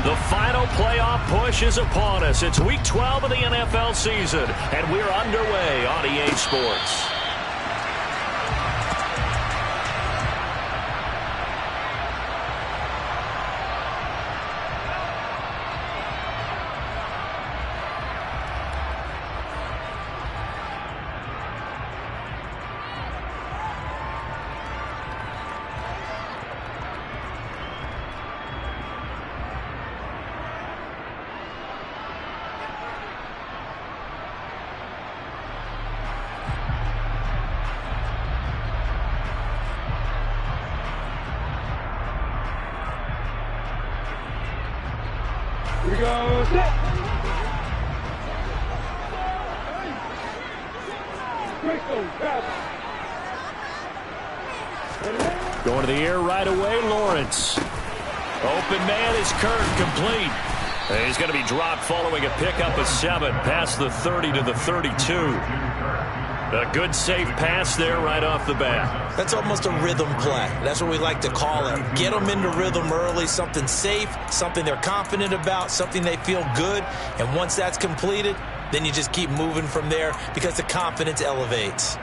The final playoff push is upon us. It's Week 12 of the NFL season, and we're underway on EA Sports. Going to the air right away, Lawrence. Open man is Kirk, complete. And he's going to be dropped following a pickup of 7 past the 30 to the 32. A good safe pass there right off the bat. That's almost a rhythm play. That's what we like to call it. Get them into rhythm early, something safe, something they're confident about, something they feel good. And once that's completed, then you just keep moving from there because the confidence elevates.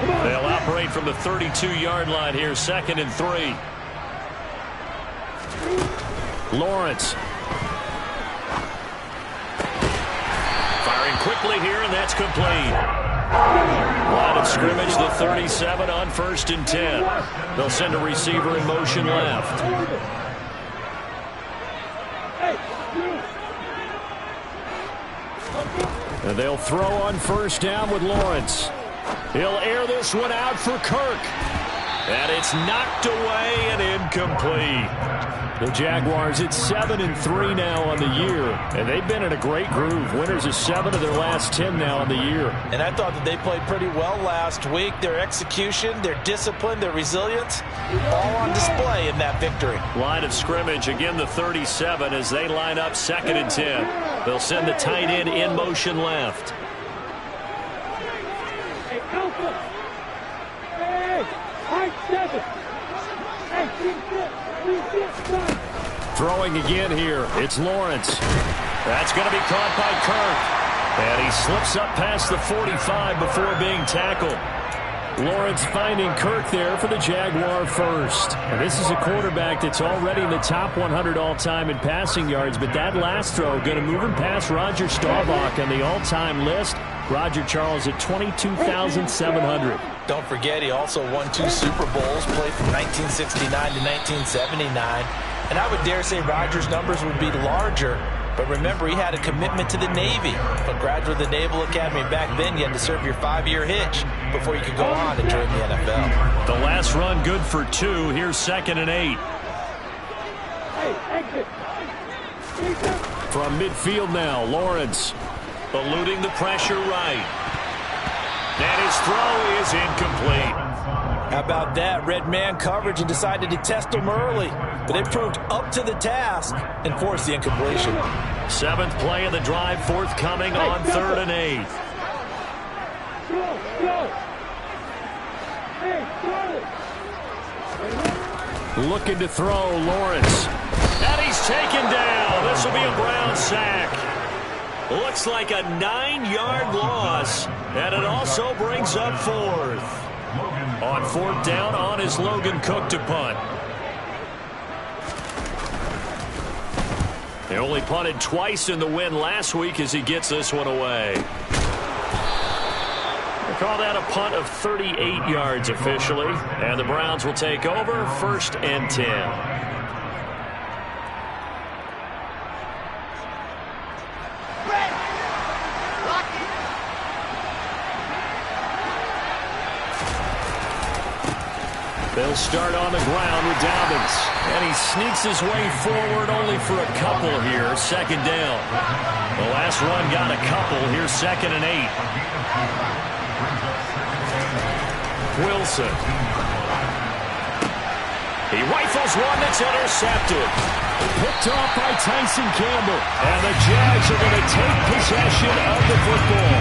They'll operate from the 32-yard line here, 2nd and 3. Lawrence. Firing quickly here, and that's complete. Line of scrimmage, the 37 on 1st and 10. They'll send a receiver in motion left. And they'll throw on 1st down with Lawrence. He'll air this one out for Kirk. And it's knocked away and incomplete. The Jaguars at 7-3 now on the year. And they've been in a great groove. Winners of 7 of their last 10 now on the year. And I thought that they played pretty well last week. Their execution, their discipline, their resilience, all on display in that victory. Line of scrimmage, again the 37 as they line up 2nd and 10. They'll send the tight end in motion left. Throwing again here. It's Lawrence. That's going to be caught by Kirk. And he slips up past the 45 before being tackled. Lawrence finding Kirk there for the Jaguar first. And this is a quarterback that's already in the top 100 all-time in passing yards, but that last throw going to move him past Roger Staubach on the all-time list. Roger Charles at 22,700. Don't forget, he also won 2 Super Bowls, played from 1969 to 1979. And I would dare say Rodgers' numbers would be larger. But remember, he had a commitment to the Navy. A graduate of the Naval Academy back then, you had to serve your 5-year hitch before you could go on and join the NFL. The last run good for 2. Here's 2nd and 8. From midfield now, Lawrence eluding the pressure right. And his throw is incomplete. How about that? Red man coverage and decided to test him early. But they proved up to the task and forced the incompletion. 7th play of the drive forthcoming on 3rd and 8. Looking to throw, Lawrence. And he's taken down. This will be a Brown sack. Looks like a 9-yard loss. And it also brings up 4th. On 4th down, on is Logan Cook to punt. They only punted twice in the win last week as he gets this one away. They call that a punt of 38 yards officially. And the Browns will take over 1st and 10. They'll start on the ground with Dobbins. And he sneaks his way forward only for a couple here. 2nd down. The last run got a couple. Here's 2nd and 8. Wilson. He rifles one that's intercepted. Picked off by Tyson Campbell. And the Jags are going to take possession of the football.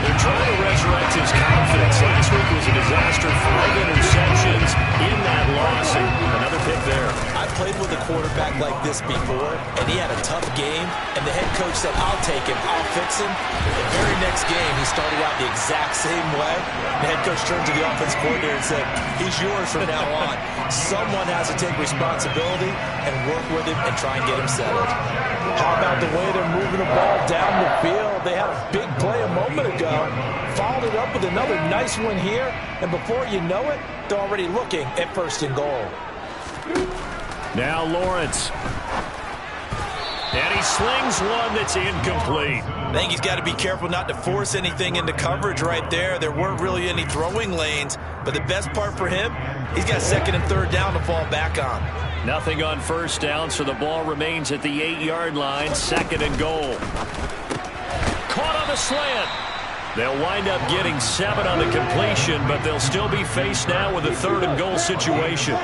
They're trying to resurrect his confidence. Last week was a disaster, 5 interceptions in that loss, and another pick there. I played with a quarterback like this before, and he had a tough game, and the head coach said, I'll take him, I'll fix him. The very next game, he started out the exact same way. The head coach turned to the offensive coordinator and said, he's yours from now on. Someone has to take responsibility and work with him and try and get him settled. How about the way they're moving the ball down the field? They had a big play a moment ago, followed it up with another nice one here, and before you know it, they're already looking at 1st and goal. Now Lawrence. And he slings one that's incomplete. I think he's got to be careful not to force anything into coverage right there. There weren't really any throwing lanes, but the best part for him, he's got 2nd and 3rd down to fall back on. Nothing on 1st down, so the ball remains at the 8-yard line, 2nd and goal. Caught on the slant. They'll wind up getting 7 on the completion, but they'll still be faced now with a 3rd and goal situation.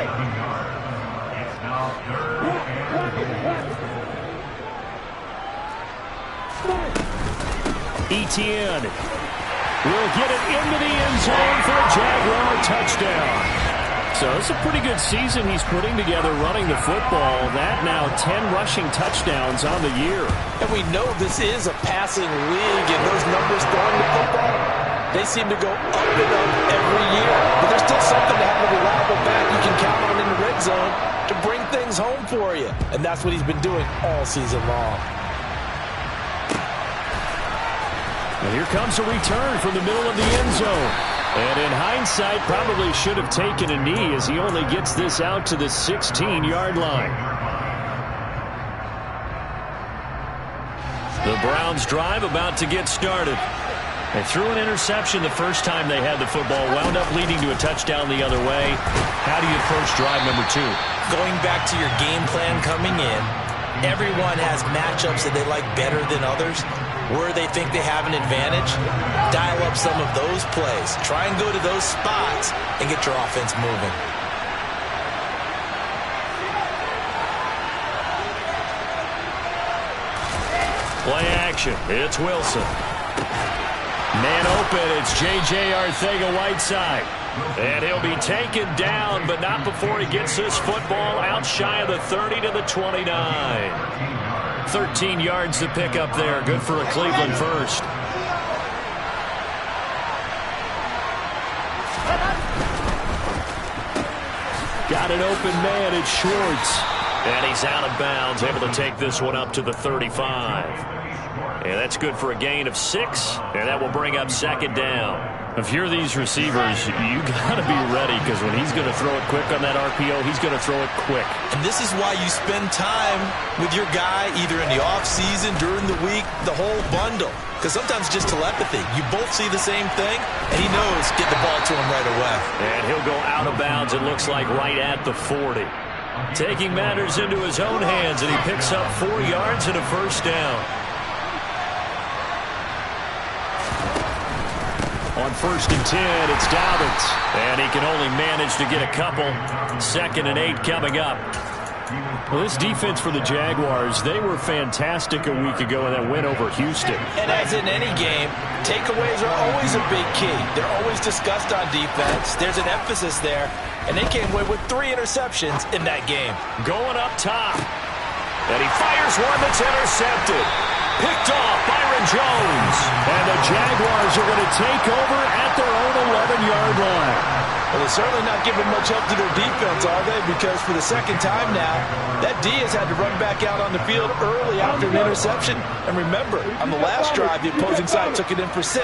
Etienne will get it into the end zone for a Jaguar touchdown. So it's a pretty good season he's putting together running the football. That now 10 rushing touchdowns on the year. And we know this is a passing league, and those numbers throwing the football, they seem to go up and up every year. But there's still something to have a reliable back you can count on in the red zone to bring things home for you. And that's what he's been doing all season long. And here comes a return from the middle of the end zone. And in hindsight, probably should have taken a knee as he only gets this out to the 16-yard line. The Browns drive about to get started. They threw an interception the first time they had the football, wound up leading to a touchdown the other way. How do you approach drive number 2? Going back to your game plan coming in, everyone has matchups that they like better than others. Where they think they have an advantage, dial up some of those plays. Try and go to those spots and get your offense moving. Play action. It's Wilson. Man open. It's J.J. Arcega-Whiteside. And he'll be taken down, but not before he gets this football out shy of the 30 to the 29. 13 yards to pick up there. Good for a Cleveland first. Got an open man. It's Schwartz. And he's out of bounds. Able to take this one up to the 35. And that's good for a gain of 6. And that will bring up 2nd down. If you're these receivers, you got to be ready, because when he's going to throw it quick on that RPO, he's going to throw it quick. And this is why you spend time with your guy either in the offseason, during the week, the whole bundle. Because sometimes just telepathy. You both see the same thing, and he knows get the ball to him right away. And he'll go out of bounds, it looks like, right at the 40. Taking matters into his own hands, and he picks up 4 yards and a 1st down. On 1st and 10, it's Dobbins. And he can only manage to get a couple. 2nd and 8 coming up. Well, this defense for the Jaguars, they were fantastic a week ago in that win over Houston. And as in any game, takeaways are always a big key. They're always discussed on defense. There's an emphasis there. And they came away with 3 interceptions in that game. Going up top. And he fires one that's intercepted. Picked off Byron Jones. And the Jaguars are going to take over at their own 11-yard line. Well, they're certainly not giving much help to their defense, are they? Because for the 2nd time now, that D has had to run back out on the field early after an interception. And remember, on the last drive, the opposing side took it in for 6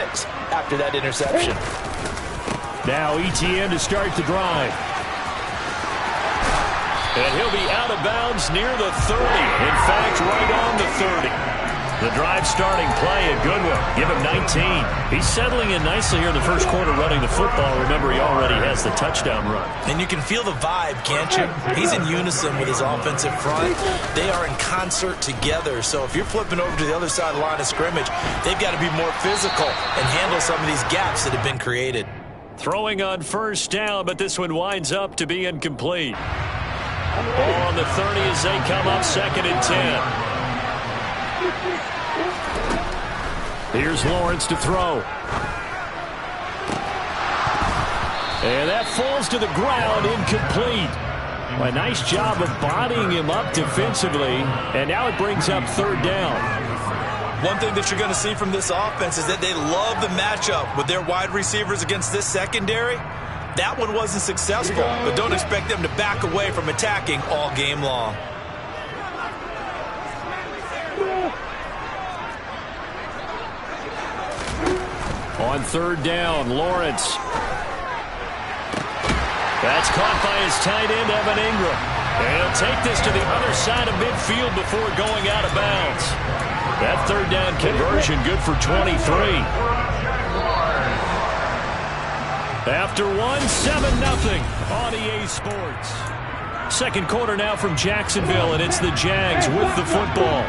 after that interception. Now Etienne to start the drive. And he'll be out of bounds near the 30. In fact, right on the 30. The drive starting play, a good one. Give him 19. He's settling in nicely here in the first quarter running the football. Remember, he already has the touchdown run. And you can feel the vibe, can't you? He's in unison with his offensive front. They are in concert together. So if you're flipping over to the other side of the line of scrimmage, they've got to be more physical and handle some of these gaps that have been created. Throwing on 1st down, but this one winds up to be incomplete. Ball on the 30 as they come up 2nd and 10. Here's Lawrence to throw. And that falls to the ground, incomplete. A nice job of bodying him up defensively, and now it brings up third down. One thing that you're going to see from this offense is that they love the matchup with their wide receivers against this secondary. That one wasn't successful, but don't expect them to back away from attacking all game long. On third down, Lawrence. That's caught by his tight end, Evan Ingram. And he'll take this to the other side of midfield before going out of bounds. That third down conversion good for 23. After one, 7-0 on EA Sports. Second quarter now from Jacksonville, and it's the Jags with the football,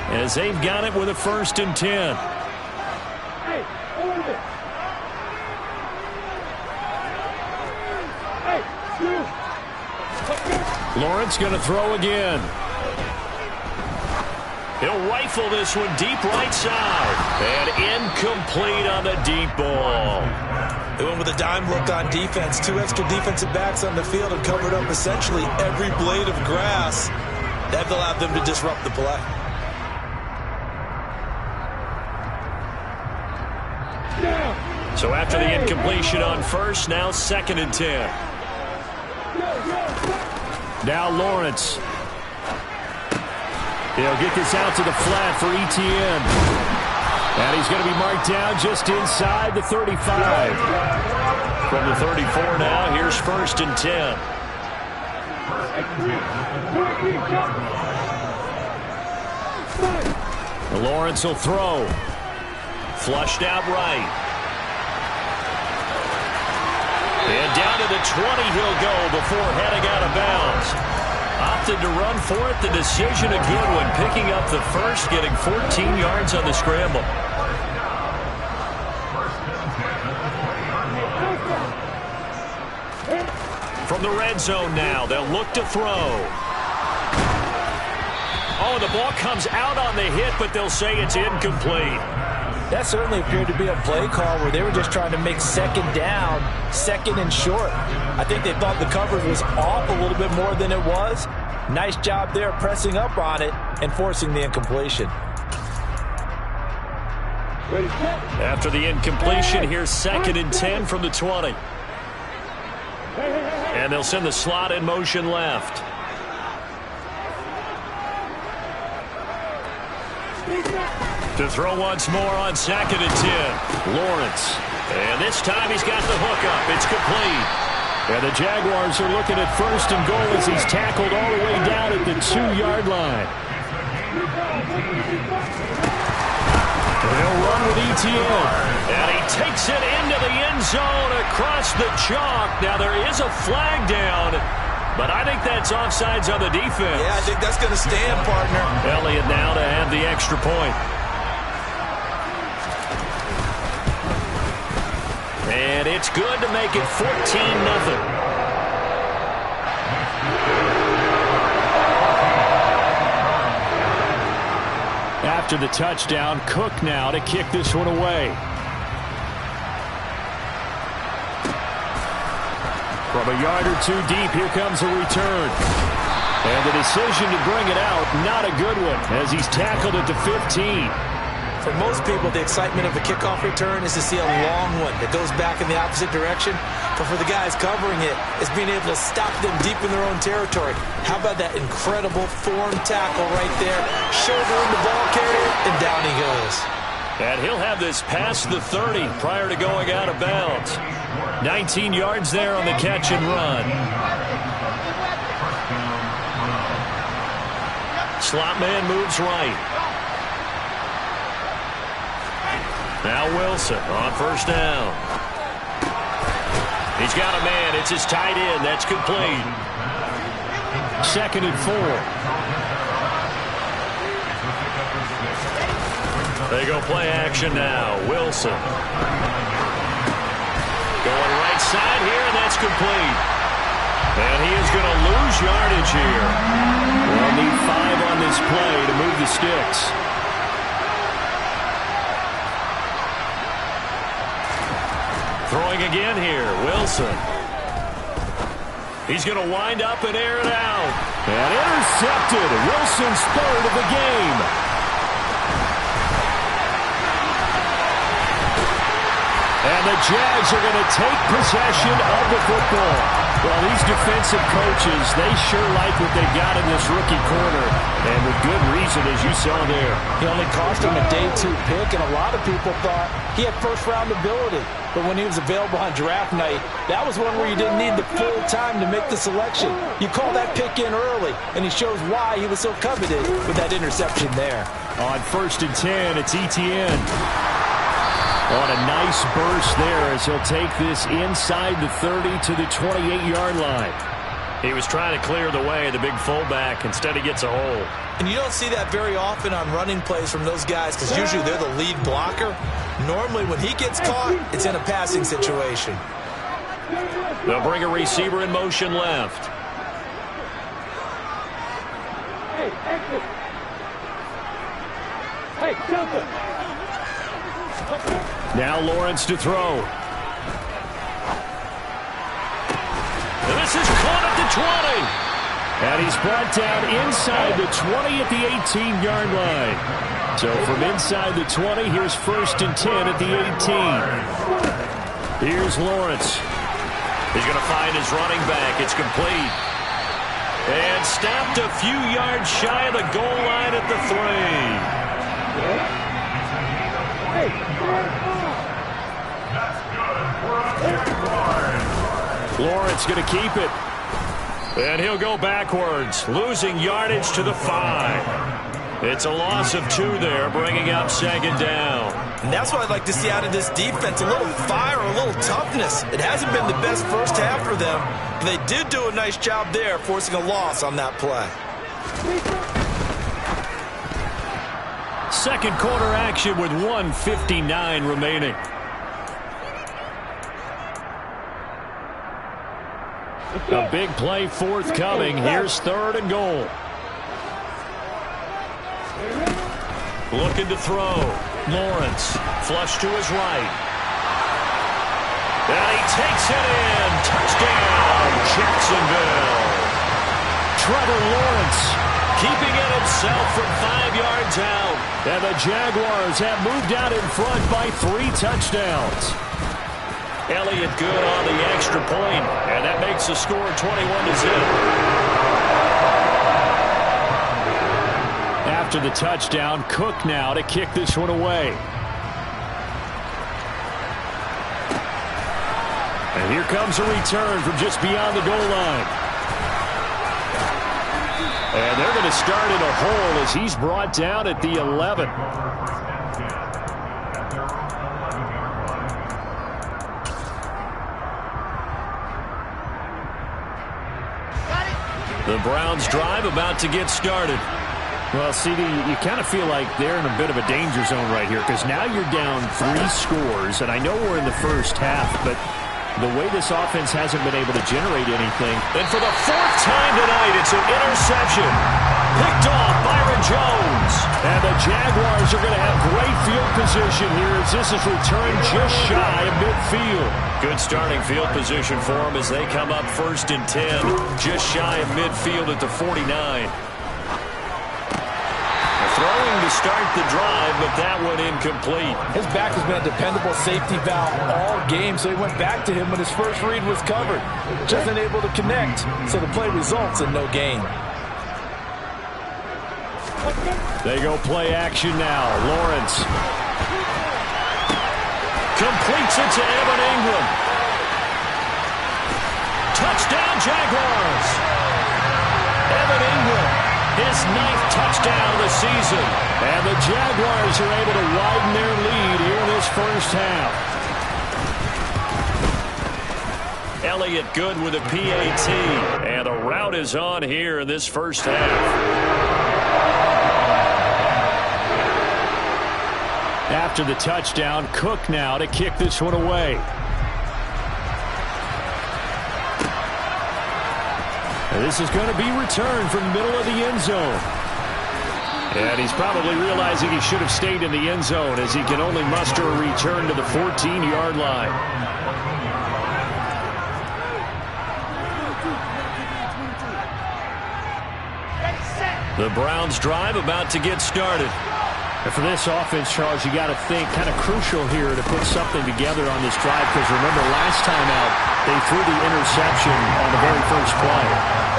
as they've got it with a 1st and 10. Lawrence going to throw again. He'll rifle this one deep right side. And incomplete on the deep ball. They went with a dime look on defense. 2 extra defensive backs on the field and covered up essentially every blade of grass. That allowed them to disrupt the play. So after the incompletion on first, now 2nd and 10. Now Lawrence. He'll get this out to the flat for Etienne. And he's going to be marked down just inside the 35. From the 34 now, here's 1st and 10. Lawrence will throw. Flushed out right. And down to the 20 he'll go before heading out of bounds. Opted to run for it. The decision a good one. Picking up the first, getting 14 yards on the scramble. From the red zone now, they'll look to throw. Oh, the ball comes out on the hit, but they'll say it's incomplete. That certainly appeared to be a play call where they were just trying to make 2nd down, 2nd and short. I think they thought the coverage was off a little bit more than it was. Nice job there pressing up on it and forcing the incompletion. After the incompletion, here's 2nd and 10 from the 20. And they'll send the slot in motion left. To throw once more on 2nd and 10. Lawrence. And this time he's got the hook up. It's complete. And the Jaguars are looking at 1st and goal as he's tackled all the way down at the 2-yard line. They'll run with Etienne. And he takes it into the end zone across the chalk. Now there is a flag down, but I think that's offsides on the defense. Yeah, I think that's going to stand, partner. Elliott now to have the extra point. And it's good to make it 14-0. After the touchdown, Cook now to kick this one away. From a yard or two deep, here comes a return. And the decision to bring it out, not a good one, as he's tackled at the 15. For most people, the excitement of a kickoff return is to see a long one that goes back in the opposite direction. But for the guys covering it, it's being able to stop them deep in their own territory. How about that incredible form tackle right there? Shouldering the ball carrier, and down he goes. And he'll have this past the 30 prior to going out of bounds. 19 yards there on the catch and run. Slot man moves right. Now Wilson on 1st down. He's got a man. It's his tight end. That's complete. 2nd and 4. They go play action now. Wilson. Going right side here, and that's complete. And he is going to lose yardage here. They'll need 5 on this play to move the sticks. Throwing again here, Wilson. He's going to wind up and air it out. And intercepted. Wilson's third of the game. And the Jags are going to take possession of the football. Well, these defensive coaches, they sure like what they got in this rookie corner. And with good reason, as you saw there. He only cost him a day 2 pick, and a lot of people thought he had first-round ability. But when he was available on draft night, that was one where you didn't need the full time to make the selection. You call that pick in early, and he shows why he was so coveted with that interception there. On 1st and 10, it's Etienne. On a nice burst there as he'll take this inside the 30 to the 28-yard line. He was trying to clear the way of the big fullback. Instead, he gets a hole. And you don't see that very often on running plays from those guys because usually they're the lead blocker. Normally, when he gets caught, it's in a passing situation. They'll bring a receiver in motion left. Hey, Delta. Now Lawrence to throw. And this is caught at the 20. And he's brought down inside the 20 at the 18-yard line. So from inside the 20, here's 1st and 10 at the 18. Here's Lawrence. He's going to find his running back. It's complete. And stopped a few yards shy of the goal line at the 3. Lawrence going to keep it. And he'll go backwards, losing yardage to the 5. It's a loss of 2 there, bringing up 2nd down. And that's what I'd like to see out of this defense, a little fire, a little toughness. It hasn't been the best first half for them, but they did do a nice job there, forcing a loss on that play. Second quarter action with 1:59 remaining. A big play forthcoming. Here's 3rd and goal. Looking to throw. Lawrence, flush to his right. And he takes it in. Touchdown, Jacksonville. Trevor Lawrence keeping it himself from 5 yards out. And the Jaguars have moved out in front by 3 touchdowns. Elliott good on the extra point, and that makes the score 21-0. After the touchdown, Cook now to kick this one away. And here comes a return from just beyond the goal line. And they're going to start in a hole as he's brought down at the 11. The Browns drive about to get started. Well, CD, you kind of feel like they're in a bit of a danger zone right here because now you're down 3 scores, and I know we're in the first half, but the way this offense hasn't been able to generate anything. And for the 4th time tonight, it's an interception. Picked off Byron Jones. And the Jaguars are going to have great field position here as this is returned just shy of midfield. Good starting field position for them as they come up 1st and 10, just shy of midfield at the 49. Throwing to start the drive, but that one incomplete. His back has been a dependable safety valve all game, so he went back to him when his first read was covered. Just unable to connect, so the play results in no gain. They go play action now. Lawrence completes it to Evan Ingram. Touchdown, Jaguars. Evan Ingram, his 9th touchdown of the season. And the Jaguars are able to widen their lead here in this first half. Elliott good with a PAT. And the route is on here in this first half. After the touchdown, Cook now to kick this one away. And this is going to be returned from the middle of the end zone. And he's probably realizing he should have stayed in the end zone as he can only muster a return to the 14-yard line. The Browns drive about to get started. And for this offense, Charles, you got to think kind of crucial here to put something together on this drive, because remember last time out they threw the interception on the very first play.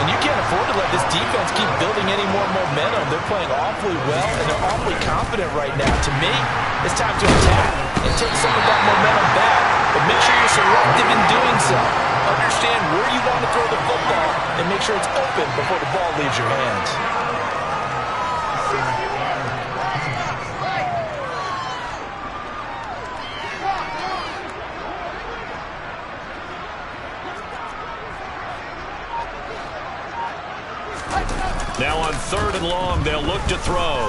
And you can't afford to let this defense keep building any more momentum. They're playing awfully well, and they're awfully confident right now. To me, it's time to attack and take some of that momentum back, but make sure you're selective in doing so. Understand where you want to throw the football and make sure it's open before the ball leaves your hands. Now on 3rd and long, they'll look to throw.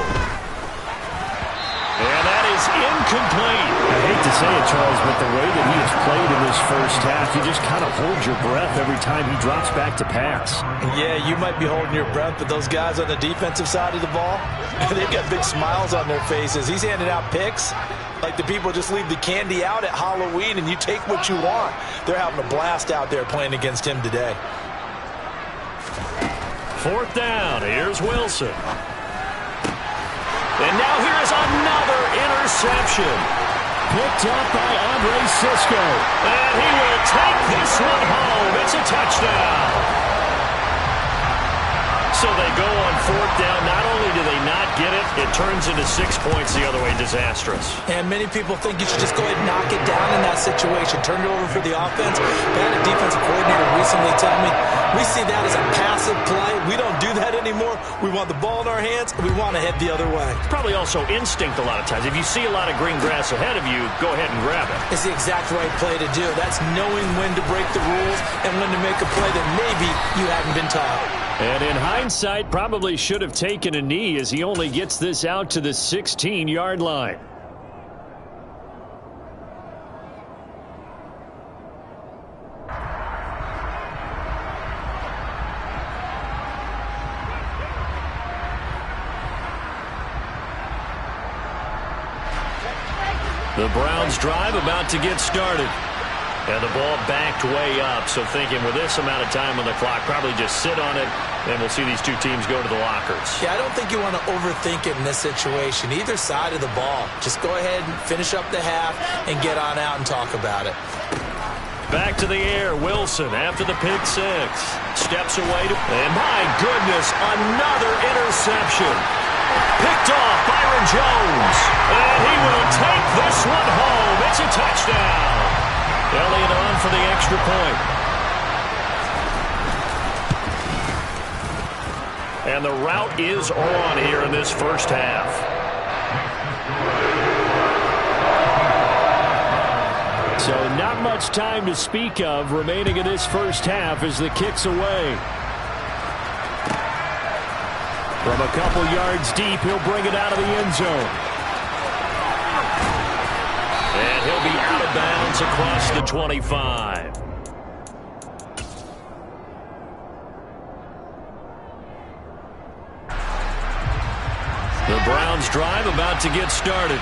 And that is incomplete. I hate to say it, Charles, but the way that he has played in this first half, you just kind of hold your breath every time he drops back to pass. Yeah, you might be holding your breath, but those guys on the defensive side of the ball, they've got big smiles on their faces. He's handing out picks like the people just leave the candy out at Halloween and you take what you want. They're having a blast out there playing against him today. 4th down. Here's Wilson. And now here's another interception. Picked up by Andre Cisco. And he will take this one home. It's a touchdown. So they go on 4th down. Not only do they not get it, it turns into 6 points the other way. Disastrous. And many people think you should just go ahead and knock it down in that situation. Turn it over for the offense. I had a defensive coordinator recently tell me, we see that as a passive play. We don't do that anymore. We want the ball in our hands, and we want to head the other way. It's probably also instinct a lot of times. If you see a lot of green grass ahead of you, go ahead and grab it. It's the exact right play to do. That's knowing when to break the rules and when to make a play that maybe you hadn't been taught. And in hindsight, probably should have taken a knee as he only gets this out to the 16-yard line. The Browns drive about to get started. And the ball backed way up, so thinking with this amount of time on the clock, probably just sit on it, and we'll see these two teams go to the lockers. Yeah, I don't think you want to overthink it in this situation. Either side of the ball. Just go ahead and finish up the half and get on out and talk about it. Back to the air, Wilson after the pick six. Steps away, and my goodness, another interception. Picked off Byron Jones, and he will take this one home. It's a touchdown. Elliott on for the extra point. And the route is on here in this first half. So not much time to speak of remaining in this first half as the kick's away. From a couple yards deep, he'll bring it out of the end zone. And he'll be out of bounds across the 25. The Browns drive about to get started.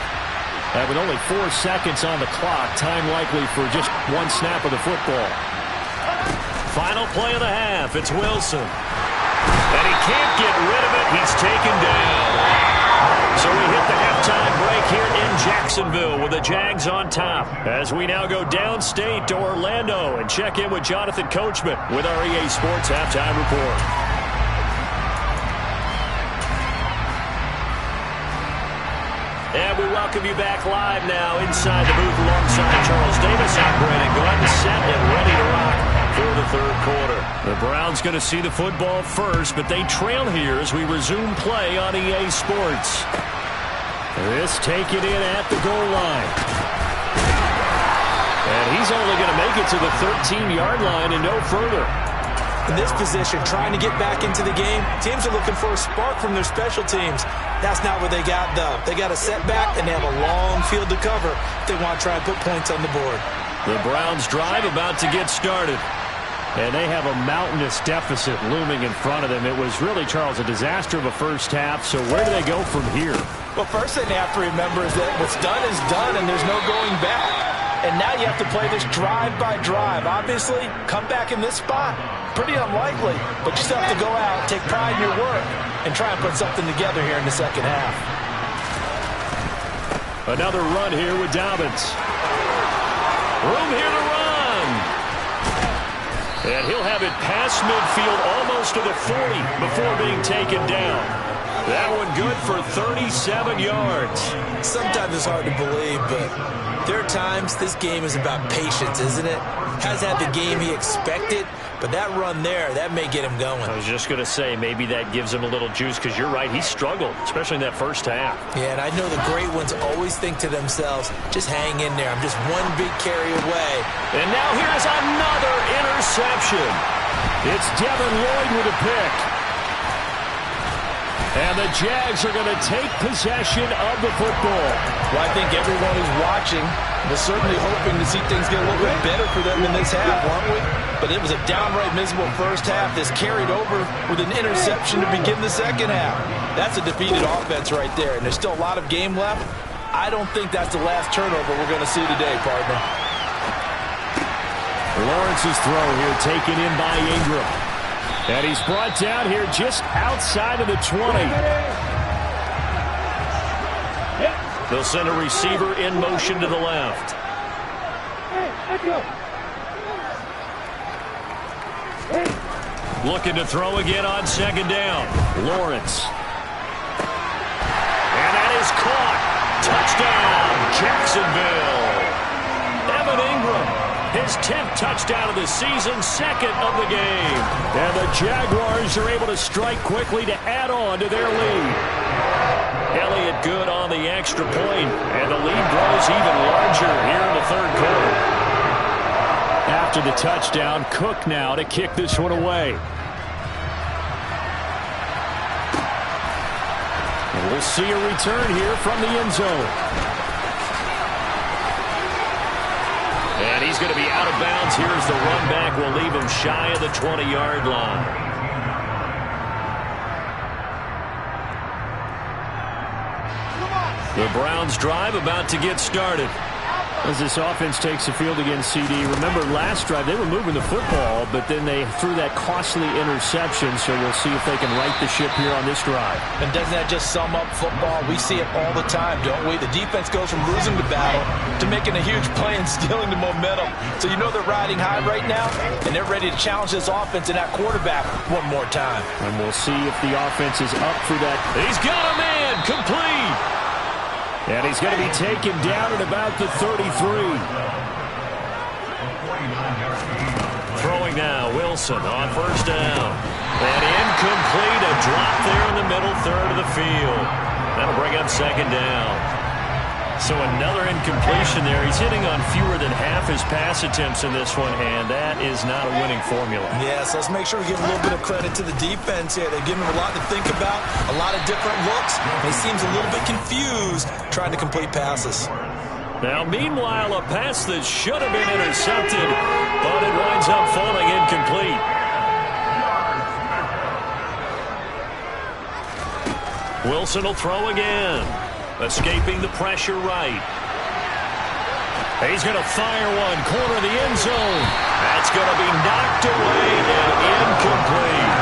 With only 4 seconds on the clock, time likely for just one snap of the football. Final play of the half, it's Wilson. And he can't get rid of it, he's taken down. So we hit the halftime break here in Jacksonville with the Jags on top. As we now go downstate to Orlando and check in with Jonathan Coachman with our EA Sports Halftime Report. And we welcome you back live now inside the booth alongside Charles Davis. I'm Brandon Gordon, set and ready to rock for the third quarter. The Browns going to see the football first, but they trail here as we resume play on EA Sports. This taken in at the goal line. And he's only going to make it to the 13-yard line and no further. In this position, trying to get back into the game, teams are looking for a spark from their special teams. That's not what they got, though. They got a setback, and they have a long field to cover if they want to try and put points on the board. The Browns drive about to get started. And they have a mountainous deficit looming in front of them. It was really, Charles, a disaster of a first half. So where do they go from here? Well, first thing they have to remember is that what's done is done, and there's no going back. And now you have to play this drive by drive. Obviously, come back in this spot, pretty unlikely. But you still have to go out, take pride in your work, and try and put something together here in the second half. Another run here with Dobbins. Room here to run. And he'll have it past midfield almost to the 40 before being taken down. That one good for 37 yards. Sometimes it's hard to believe, but there are times this game is about patience, isn't it? Hasn't had the game he expected, but that run there, that may get him going. I was just going to say, maybe that gives him a little juice, because you're right, he struggled, especially in that first half. Yeah, and I know the great ones always think to themselves, just hang in there. I'm just one big carry away. And now here's another interception. It's Devin Lloyd with a pick. And the Jags are going to take possession of the football. Well, I think everyone who's watching was certainly hoping to see things get a little bit better for them in this half, weren't we? But it was a downright miserable first half. This carried over with an interception to begin the second half. That's a defeated offense right there, and there's still a lot of game left. I don't think that's the last turnover we're going to see today, partner. Lawrence's throw here taken in by Ingram. And he's brought down here just outside of the 20. They'll send a receiver in motion to the left. Looking to throw again on second down. Lawrence. And that is caught. Touchdown, Jacksonville. Evan Ingram. His 10th touchdown of the season, second of the game. And the Jaguars are able to strike quickly to add on to their lead. Elliott good on the extra point, and the lead grows even larger here in the third quarter. After the touchdown, Cook now to kick this one away. And we'll see a return here from the end zone. And he's going to be out of bounds. Here's the run back. Will leave him shy of the 20-yard line. The Browns drive about to get started. As this offense takes the field against CD, remember last drive they were moving the football, but then they threw that costly interception, so we'll see if they can right the ship here on this drive. And doesn't that just sum up football? We see it all the time, don't we? The defense goes from losing the battle to making a huge play and stealing the momentum. So you know they're riding high right now, and they're ready to challenge this offense and that quarterback one more time. And we'll see if the offense is up for that. He's got a man, complete. And he's going to be taken down at about the 33. Throwing now, Wilson on first down. And incomplete, a drop there in the middle third of the field. That'll bring up second down. So another incompletion there. He's hitting on fewer than half his pass attempts in this one, and that is not a winning formula. Yeah, so let's make sure we give a little bit of credit to the defense here. They're giving him a lot to think about, a lot of different looks. He seems a little bit confused trying to complete passes. Now, meanwhile, a pass that should have been intercepted, but it winds up falling incomplete. Wilson will throw again. Escaping the pressure right. He's going to fire one. Corner of the end zone. That's going to be knocked away and incomplete.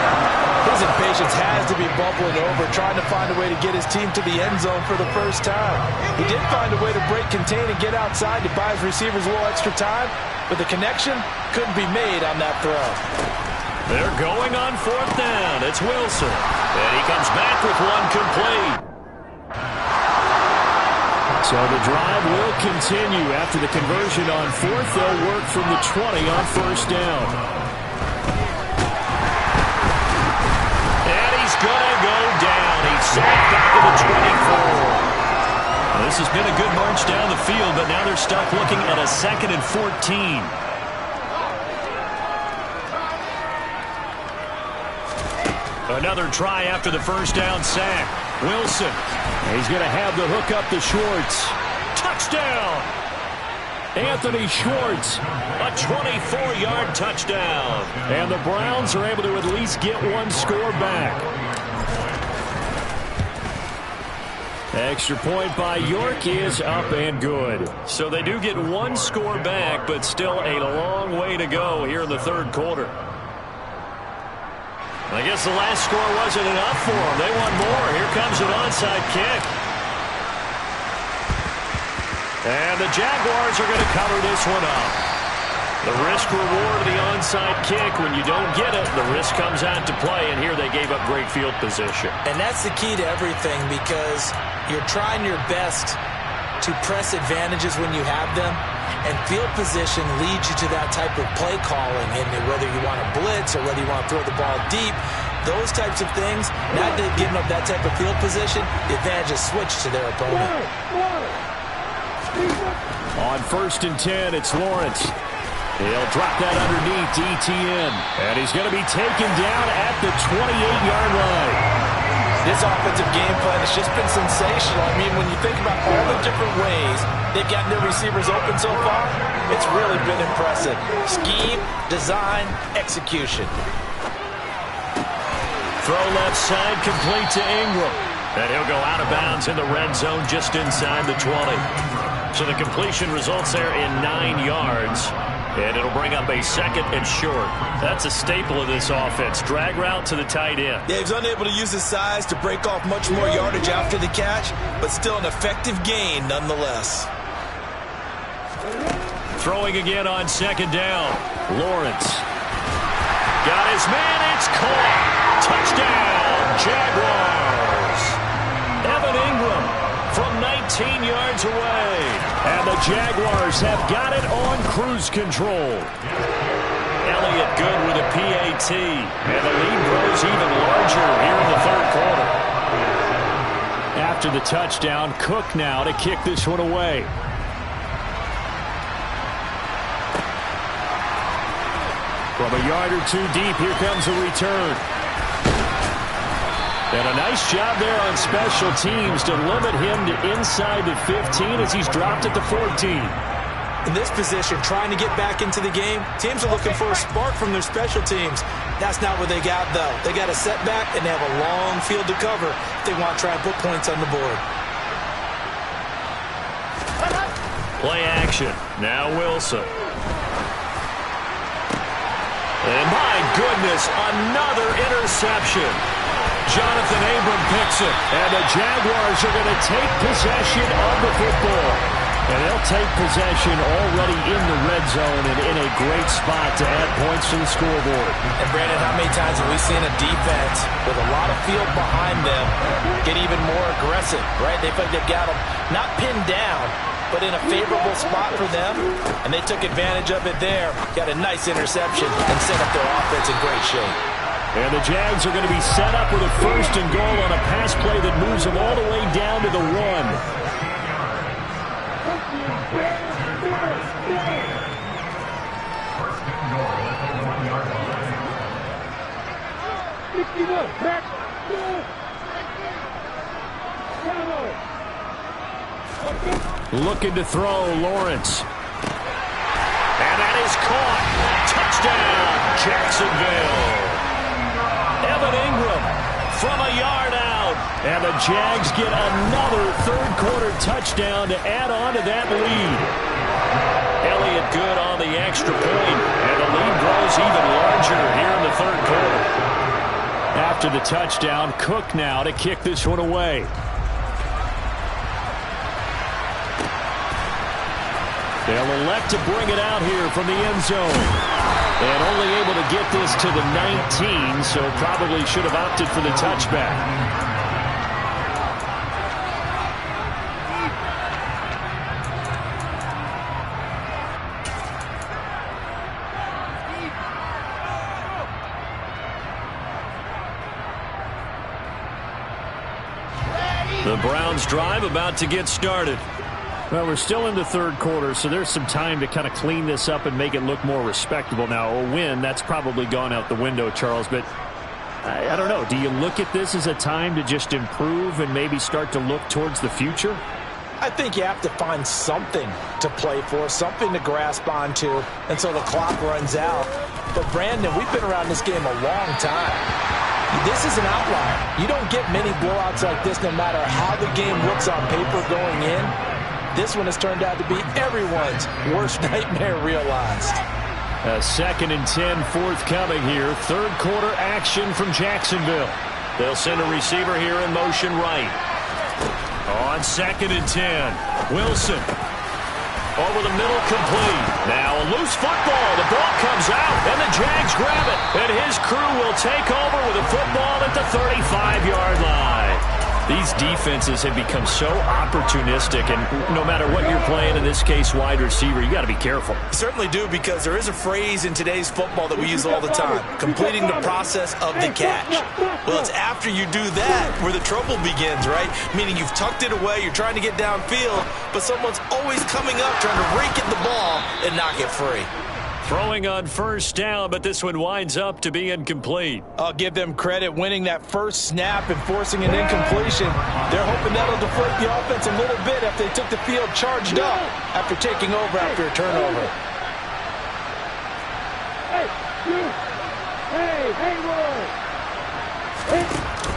His impatience has to be bubbling over, trying to find a way to get his team to the end zone for the first time. He did find a way to break, contain, and get outside to buy his receivers a little extra time, but the connection couldn't be made on that throw. They're going on fourth down. It's Wilson. And he comes back with one complete. So the drive will continue. After the conversion on fourth, they'll work from the 20 on first down. And he's going to go down. He's sacked back to the 24. Well, this has been a good march down the field, but now they're stuck looking at a 2nd and 14. Another try after the first down sack. Wilson. He's going to have the hook up to Schwartz. Touchdown. Anthony Schwartz, a 24-yard touchdown. And the Browns are able to at least get one score back. Extra point by York is up and good. So they do get one score back, but still a long way to go here in the third quarter. I guess the last score wasn't enough for them. They want more. Here comes an onside kick. And the Jaguars are going to cover this one up. The risk-reward of the onside kick, when you don't get it, the risk comes out to play, and here they gave up great field position. And that's the key to everything, because you're trying your best to press advantages when you have them, and field position leads you to that type of play calling, and whether you want to blitz or whether you want to throw the ball deep, those types of things, not giving up that type of field position, the advantage is switched to their opponent. On 1st and 10, it's Lawrence. He'll drop that underneath to ETN, and he's going to be taken down at the 28-yard line. This offensive game plan has just been sensational. I mean, when you think about all the different ways they've gotten their receivers open so far, it's really been impressive. Scheme, design, execution. Throw left side, complete to Ingram. And he'll go out of bounds in the red zone just inside the 20. So the completion results there in 9 yards. And it'll bring up a 2nd and short. That's a staple of this offense. Drag route to the tight end. Yeah, he was unable to use his size to break off much more yardage after the catch, but still an effective gain nonetheless. Throwing again on 2nd down. Lawrence. Got his man. It's caught. Touchdown, Jaguars. Evan Ingram from 19 yards away. And the Jaguars have got it on cruise control. Elliott good with a PAT. And the lead grows even larger here in the third quarter. After the touchdown, Cook now to kick this one away. From a yard or two deep, here comes a return. And a nice job there on special teams to limit him to inside the 15 as he's dropped at the 14. In this position, trying to get back into the game, teams are looking for a spark from their special teams. That's not what they got, though. They got a setback, and they have a long field to cover if they want to try and put points on the board. Play action. Now Wilson. And my goodness, another interception. Jonathan Abram picks it, and the Jaguars are going to take possession of the football. And they'll take possession already in the red zone and in a great spot to add points to the scoreboard. And Brandon, how many times have we seen a defense with a lot of field behind them get even more aggressive, right? They feel like they've got them not pinned down, but in a favorable spot for them, and they took advantage of it there. Got a nice interception and set up their offense in great shape. And the Jags are going to be set up with a 1st and goal on a pass play that moves them all the way down to the 1. Looking to throw, Lawrence. And that is caught. Touchdown, Jacksonville. Evan Ingram from a yard out. And the Jags get another third-quarter touchdown to add on to that lead. Elliott good on the extra point, and the lead grows even larger here in the third quarter. After the touchdown, Cook now to kick this one away. They'll elect to bring it out here from the end zone. And only able to get this to the 19, so probably should have opted for the touchback. The Browns drive about to get started. Well, we're still in the third quarter, so there's some time to kind of clean this up and make it look more respectable. Now, a win, that's probably gone out the window, Charles, but I don't know. Do you look at this as a time to just improve and maybe start to look towards the future? I think you have to find something to play for, something to grasp onto until the clock runs out. But, Brandon, we've been around this game a long time. This is an outlier. You don't get many blowouts like this no matter how the game looks on paper going in. This one has turned out to be everyone's worst nightmare realized. A 2nd and 10 forthcoming here. Third quarter action from Jacksonville. They'll send a receiver here in motion right. On 2nd and 10, Wilson. Over the middle, complete. Now a loose football. The ball comes out, and the Jags grab it. And his crew will take over with a football at the 35-yard line. These defenses have become so opportunistic, and no matter what you're playing, in this case, wide receiver, you got to be careful. You certainly do, because there is a phrase in today's football that we use all the time, completing the process of the catch. Well, it's after you do that where the trouble begins, right? Meaning you've tucked it away, you're trying to get downfield, but someone's always coming up trying to rake at the ball and knock it free. Throwing on first down, but this one winds up to be incomplete. I'll give them credit winning that first snap and forcing an incompletion. They're hoping that'll deflate the offense a little bit after they took the field charged up after taking over after a turnover.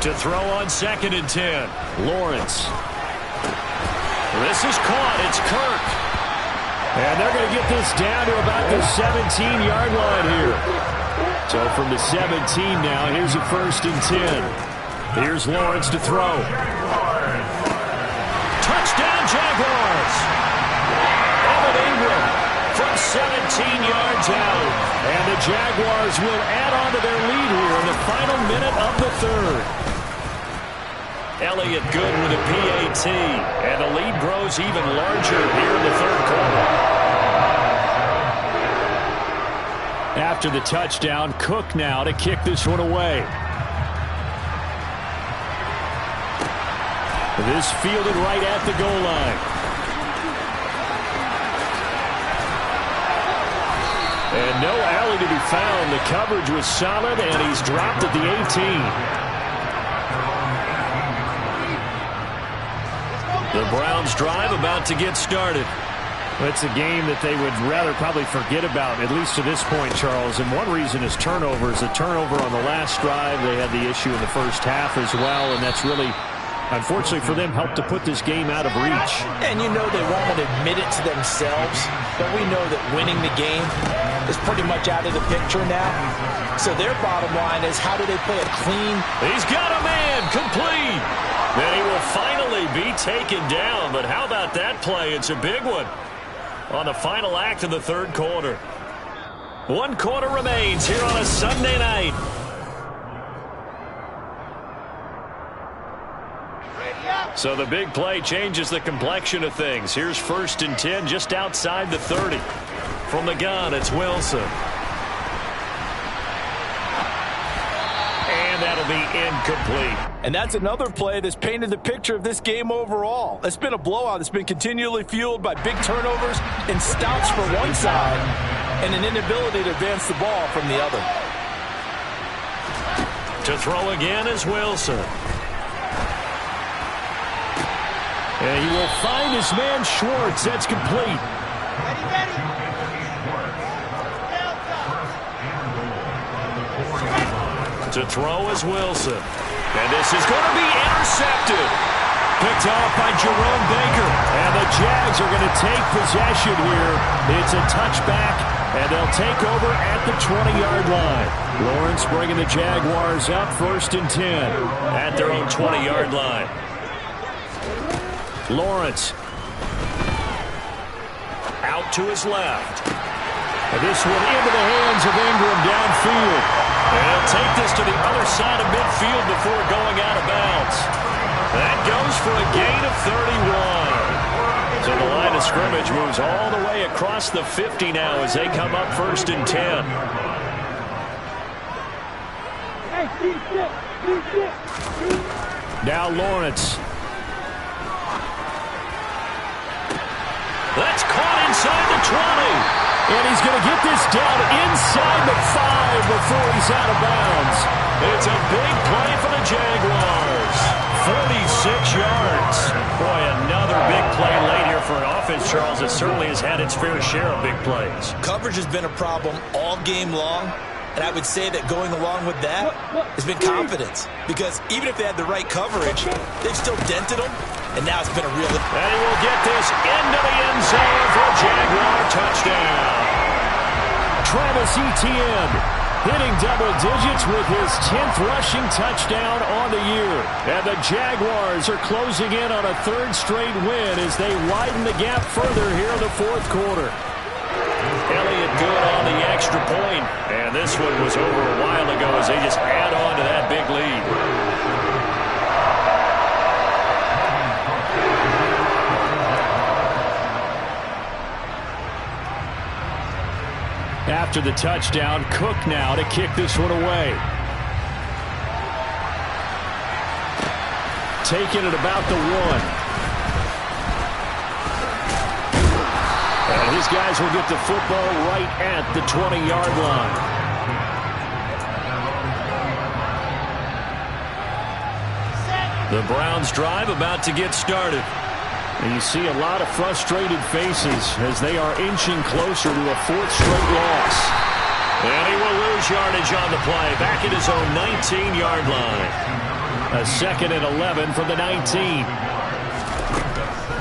To throw on 2nd and 10, Lawrence. This is caught. It's Kirk. And they're going to get this down to about the 17-yard line here. So from the 17 now, here's a 1st and 10. Here's Lawrence to throw. Touchdown, Jaguars! Evan Ingram from 17 yards out. And the Jaguars will add on to their lead here in the final minute of the third. Elliott good with a PAT, and the lead grows even larger here in the third quarter. After the touchdown, Cook now to kick this one away. This fielded right at the goal line. And no alley to be found. The coverage was solid, and he's dropped at the 18. The Browns drive about to get started. It's a game that they would rather probably forget about, at least to this point, Charles. And one reason is turnovers. A turnover on the last drive. They had the issue in the first half as well, and that's really, unfortunately for them, helped to put this game out of reach. And you know they won't admit it to themselves, but we know that winning the game is pretty much out of the picture now. So their bottom line is, how do they play a clean? He's got a man, complete. Then he will finally be taken down, but how about that play? It's a big one on the final act of the third quarter. 1 quarter remains here on a Sunday night. So the big play changes the complexion of things. Here's 1st and 10 just outside the 30. From the gun, it's Wilson. And that'll be incomplete. And that's another play that's painted the picture of this game overall. It's been a blowout. It's been continually fueled by big turnovers and stops for one side and an inability to advance the ball from the other. To throw again is Wilson. And he will find his man Schwartz. That's complete. To throw is Wilson. And this is going to be intercepted. Picked off by Jerome Baker. And the Jags are going to take possession here. It's a touchback, and they'll take over at the 20-yard line. Lawrence bringing the Jaguars up 1st and 10 at their own 20-yard line. Lawrence out to his left. And this one into the hands of Ingram downfield. And he'll take this to the other side of midfield before going out of bounds. That goes for a gain of 31. So the line of scrimmage moves all the way across the 50 now as they come up 1st and 10. Now Lawrence. That's caught inside the 20. And he's going to get this down inside the 5 before he's out of bounds. It's a big play for the Jaguars. 46 yards. Boy, another big play offense, Charles, that certainly has had its fair share of big plays. Coverage has been a problem all game long, and I would say that going along with that has been confidence. Because even if they had the right coverage, they've still dented them, and now it's been a real... And he will get this into the end zone for a Jaguar touchdown. Travis Etienne hitting double digits with his 10th rushing touchdown on the year. And the Jaguars are closing in on a third straight win as they widen the gap further here in the fourth quarter. Elliott good on the extra point, and this one was over a while ago as they just add on to that big lead. After the touchdown, Cook now to kick this one away. Taking it about the 1. And his guys will get the football right at the 20-yard line. The Browns drive about to get started. And you see a lot of frustrated faces as they are inching closer to a 4th straight loss. And he will lose yardage on the play, back at his own 19-yard line. A 2nd and 11 from the 19.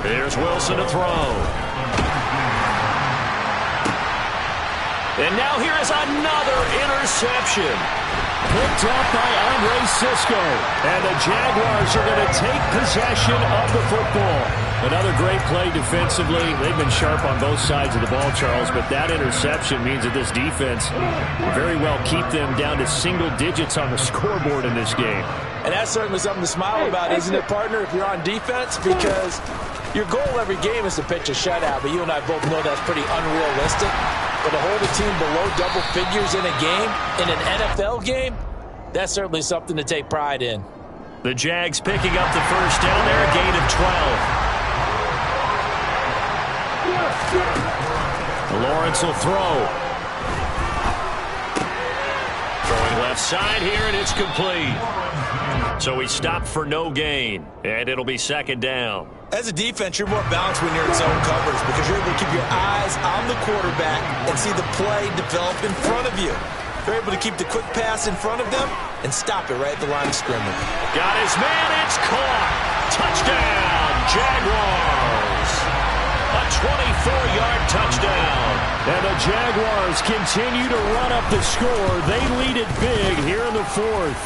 Here's Wilson to throw. And now here is another interception. Picked up by Andre Cisco. And the Jaguars are going to take possession of the football. Another great play defensively. They've been sharp on both sides of the ball, Charles, but that interception means that this defense will very well keep them down to single digits on the scoreboard in this game. And that's certainly something to smile about, isn't it, partner, if you're on defense? Because your goal every game is to pitch a shutout, but you and I both know that's pretty unrealistic. But to hold a team below double figures in a game, in an NFL game, that's certainly something to take pride in. The Jags picking up the first down there, a gain of 12. Lawrence will throw. Throwing left side here, and it's complete. So he stopped for no gain, and it'll be 2nd down. As a defense, you're more balanced when you're in zone coverage because you're able to keep your eyes on the quarterback and see the play develop in front of you. You're able to keep the quick pass in front of them and stop it right at the line of scrimmage. Got his man, it's caught. Touchdown, Jaguars. A 24-yard touchdown. And the Jaguars continue to run up the score. They lead it big here in the 4th.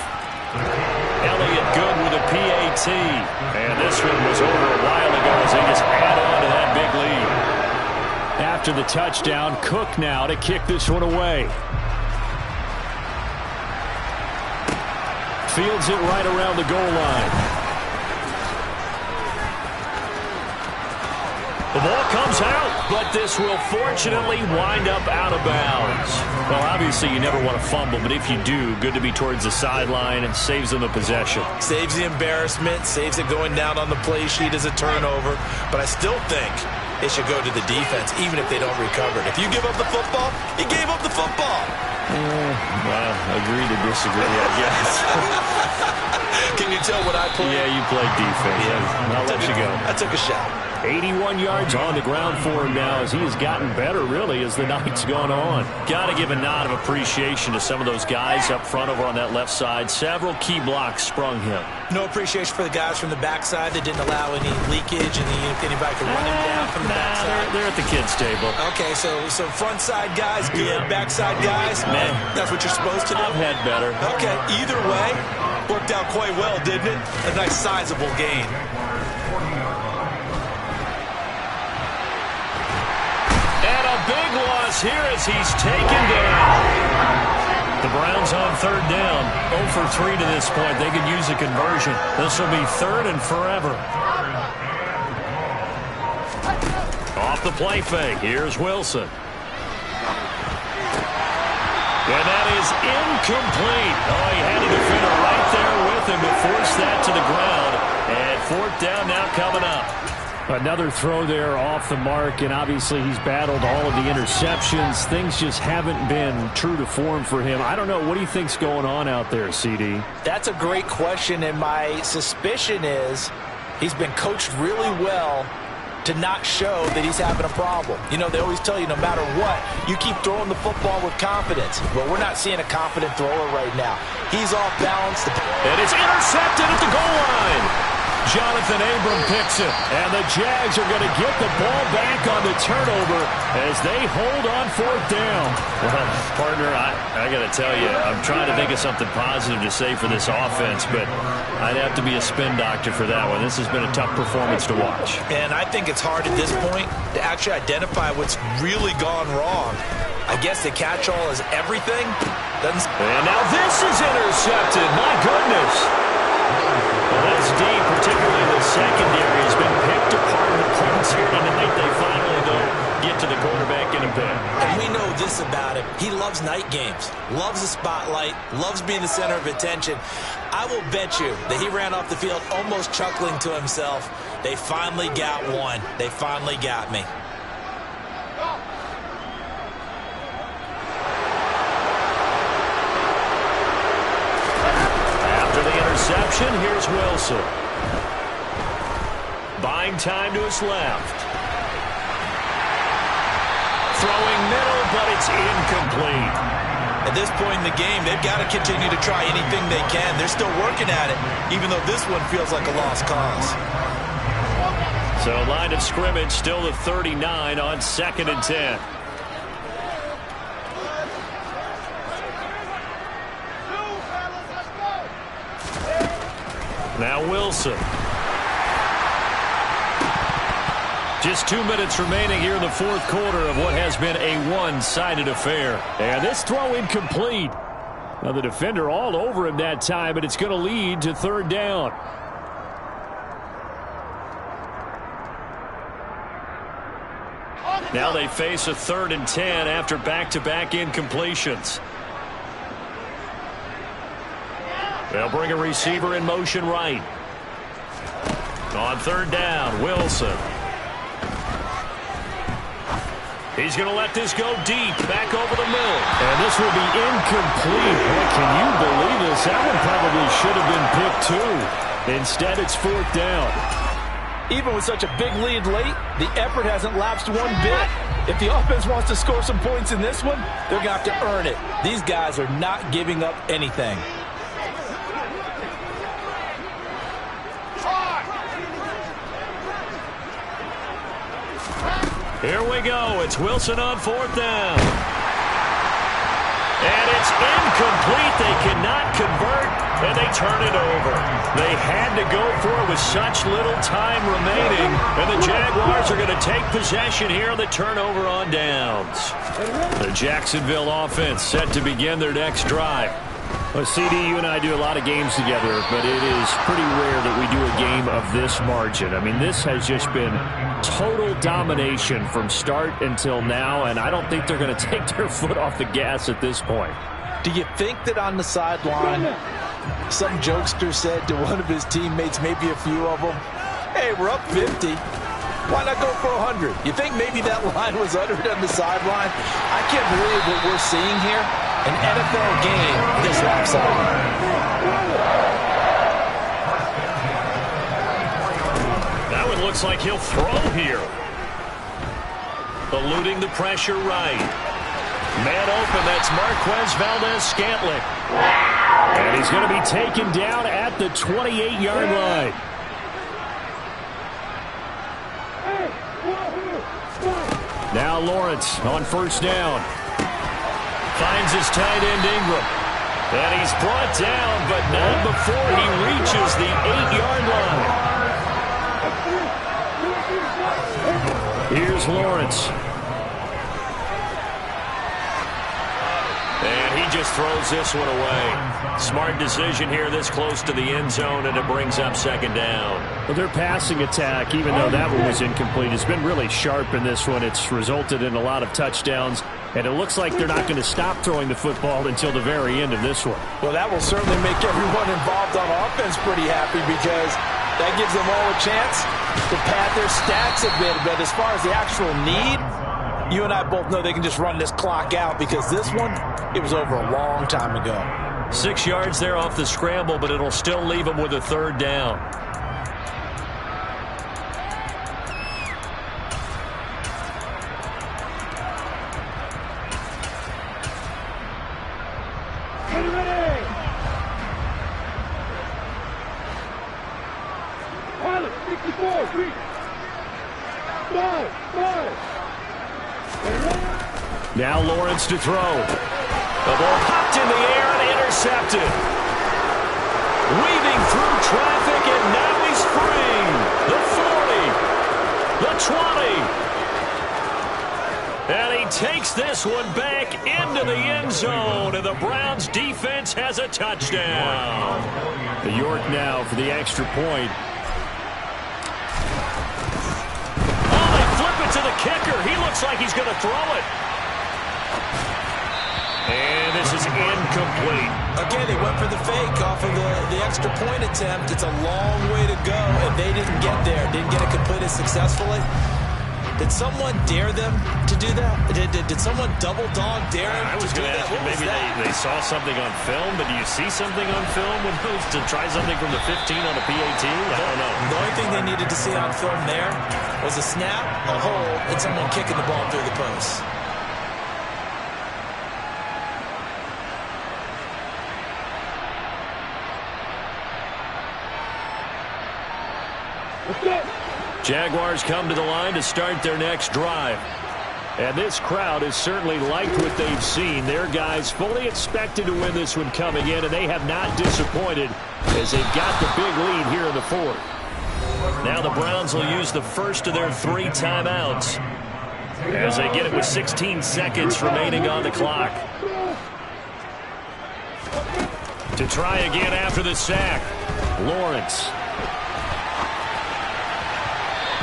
Elliott good with a PAT. And this one was over a while ago as they just add on to that big lead. After the touchdown, Cook now to kick this one away. Fields it right around the goal line. The ball comes out, but this will fortunately wind up out of bounds. Well, obviously you never want to fumble, but if you do, good to be towards the sideline and saves them the possession. Saves the embarrassment, saves it going down on the play sheet as a turnover, but I still think it should go to the defense, even if they don't recover it. If you give up the football, you gave up the football. Well, agree to disagree, I guess. Can you tell what I played? Yeah, you played defense. Yeah, I'll let you go. I took a shot. 81 yards on the ground for him now as he has gotten better, really, as the night's gone on. Got to give a nod of appreciation to some of those guys up front over on that left side. Several key blocks sprung him. No appreciation for the guys from the backside that didn't allow any leakage and anybody could run him down from the backside. They're at the kids' table. Okay, so front side guys, good. Backside guys, man, that's what you're supposed to do. I've had better. Okay, either way, worked out quite well, didn't it? A nice sizable gain. Big loss here as he's taken down. The Browns on 3rd down. 0 for 3 to this point. They could use a conversion. This will be 3rd and forever. Off the play fake. Here's Wilson. And that is incomplete. Oh, he had a defender right there with him to force that to the ground. And 4th down now coming up. Another throw there off the mark, and obviously he's battled all of the interceptions. Things just haven't been true to form for him. I don't know. What do you think's going on out there, CD? That's a great question, and my suspicion is he's been coached really well to not show that he's having a problem. You know, they always tell you no matter what, you keep throwing the football with confidence. But we're not seeing a confident thrower right now. He's off balance. And it's intercepted at the goal line. Jonathan Abram picks it, and the Jags are going to get the ball back on the turnover as they hold on fourth down. Well, partner, I got to tell you, I'm trying to think of something positive to say for this offense, but I'd have to be a spin doctor for that one. This has been a tough performance to watch. And I think it's hard at this point to actually identify what's really gone wrong. I guess the catch-all is everything. And now this is intercepted. My goodness. Well, that's deep, particularly the secondary has been picked apart in the points here tonight. They finally, though, get to the quarterback in a bit. And we know this about him. He loves night games, loves the spotlight, loves being the center of attention. I will bet you that he ran off the field almost chuckling to himself. They finally got one. They finally got me. Interception. Here's Wilson. Buying time to his left. Throwing middle, but it's incomplete. At this point in the game, they've got to continue to try anything they can. They're still working at it, even though this one feels like a lost cause. So line of scrimmage still the 39 on 2nd and 10. Now Wilson. Just 2 minutes remaining here in the fourth quarter of what has been a one-sided affair. And this throw incomplete. Now the defender all over him that time, but it's going to lead to third down. Now they face a 3rd and 10 after back-to-back incompletions. They'll bring a receiver in motion right. On 3rd down, Wilson. He's going to let this go deep, back over the middle. And this will be incomplete. Boy, can you believe this? That one probably should have been picked too. Instead, it's 4th down. Even with such a big lead late, the effort hasn't lapsed one bit. If the offense wants to score some points in this one, they're going to have to earn it. These guys are not giving up anything. Here we go. It's Wilson on 4th down. And it's incomplete. They cannot convert, and they turn it over. They had to go for it with such little time remaining, and the Jaguars are going to take possession here on the turnover on downs. The Jacksonville offense set to begin their next drive. Well, CD, you and I do a lot of games together, but it is pretty rare that we do a game of this margin. I mean, this has just been total domination from start until now, and I don't think they're going to take their foot off the gas at this point. Do you think that on the sideline, some jokester said to one of his teammates, maybe a few of them, hey, we're up 50. Why not go for 100? You think maybe that line was uttered on the sideline? I can't believe what we're seeing here. An NFL game this lopsided. That one looks like he'll throw here. Eluding the pressure right. Man open, that's Marquez Valdes-Scantling. And he's going to be taken down at the 28-yard line. Now Lawrence on 1st down. Finds his tight end Ingram. And he's brought down, but not before he reaches the 8-yard line. Here's Lawrence. And he just throws this one away. Smart decision here this close to the end zone, and it brings up 2nd down. Well, their passing attack, even though that one was incomplete, has been really sharp in this one. It's resulted in a lot of touchdowns, and it looks like they're not going to stop throwing the football until the very end of this one. Well, that will certainly make everyone involved on offense pretty happy because that gives them all a chance to pad their stats a bit. But as far as the actual need, you and I both know they can just run this clock out because this one, it was over a long time ago. 6 yards there off the scramble, but it'll still leave them with a 3rd down. Now Lawrence to throw. The ball popped in the air and intercepted. Weaving through traffic, and now he's free. The 40. The 20. And he takes this one back into the end zone, and the Browns defense has a touchdown. York now for the extra point. Oh, they flip it to the kicker. He looks like he's going to throw it. And this is incomplete. Again, they went for the fake off of the extra point attempt. It's a long way to go, and they didn't get there. Didn't get it completed successfully. Did someone dare them to do that? Did someone double dog dare them? I was going to ask you, maybe they saw something on film, but do you see something on film when moves to try something from the 15 on a PAT? I don't know. The only thing they needed to see on film there was a snap, a hold, and someone kicking the ball through the post. Jaguars come to the line to start their next drive. And this crowd has certainly liked what they've seen. Their guys fully expected to win this one coming in, and they have not disappointed as they've got the big lead here in the fourth. Now the Browns will use the first of their 3 timeouts as they get it with 16 seconds remaining on the clock. To try again after the sack, Lawrence.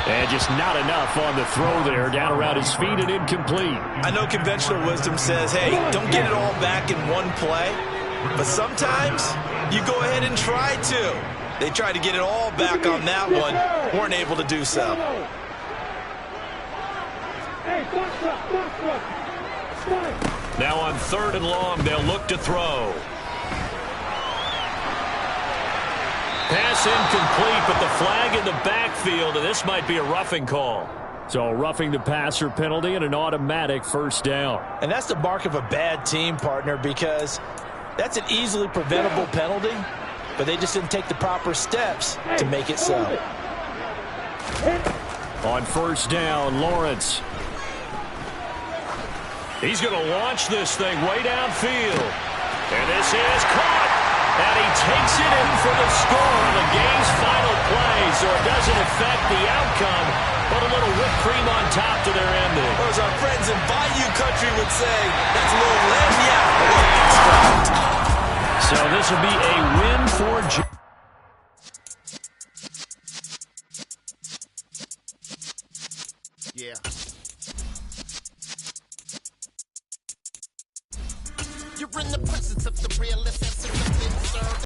And just not enough on the throw there, down around his feet and incomplete. I know conventional wisdom says, hey, don't get it all back in one play. But sometimes you go ahead and try to. They tried to get it all back on that one. Weren't able to do so. Now on 3rd and long, they'll look to throw. Pass incomplete, but the flag in the backfield, and this might be a roughing call. So roughing the passer penalty and an automatic first down. And that's the mark of a bad team, partner, because that's an easily preventable penalty, but they just didn't take the proper steps to make it so. On first down, Lawrence. He's going to launch this thing way downfield. And this is caught. And he takes it in for the score on the game's final play, so it doesn't affect the outcome, but a little whipped cream on top to their ending. Or as our friends in Bayou Country would say, that's a little lagniappe. So this will be a win for Yeah. You're in the presence of the realest.